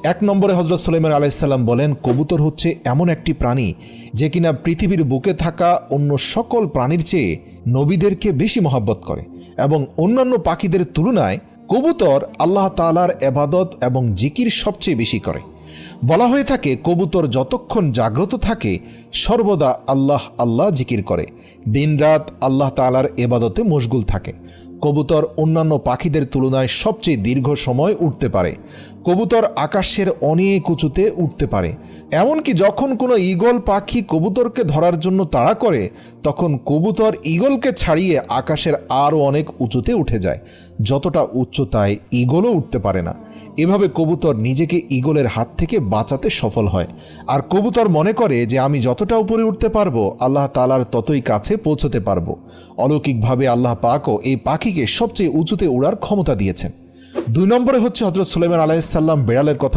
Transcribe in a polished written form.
এক নম্বরে হজরত সুলাইমান আলাইহিসসালাম বলেন, কবুতর হচ্ছে এমন একটি প্রাণী যে কিনা পৃথিবীর বুকে থাকা অন্য সকল প্রাণীর চেয়ে নবীদেরকে বেশি মহব্বত করে এবং অন্যান্য পাখিদের তুলনায় কবুতর আল্লাহ তাআলার ইবাদত এবং জিকির সবচেয়ে বেশি করে। বলা হয়ে থাকে কবুতর যতক্ষণ জাগ্রত থাকে সর্বদা আল্লাহ আল্লাহ জিকির করে, দিনরাত আল্লাহ তাআলার ইবাদতে মশগুল থাকে। কবুতর অন্যান্য পাখিদের তুলনায় সবচেয়ে দীর্ঘ সময় উড়তে পারে। কবুতর আকাশের অনেক উঁচুতে উঠতে পারে। এমনকি যখন কোনো ঈগল পাখি কবুতরকে ধরার জন্য তাড়া করে তখন কবুতর ঈগলকে ছাড়িয়ে আকাশের আরও অনেক উঁচুতে উঠে যায়, যতটা উচ্চতায় ঈগলও উঠতে পারে না। এভাবে কবুতর নিজেকে ঈগলের হাত থেকে বাঁচাতে সফল হয়। আর কবুতর মনে করে যে আমি যতটা উপরে উঠতে পারবো আল্লাহ তাআলার ততই কাছে পৌঁছতে পারবো। অলৌকিকভাবে আল্লাহ পাকও এই পাখিকে সবচেয়ে উঁচুতে উড়ার ক্ষমতা দিয়েছেন। 2 নম্বরে হচ্ছে হজরত সুলাইমান আলাইহিসসালাম বিড়ালের কথা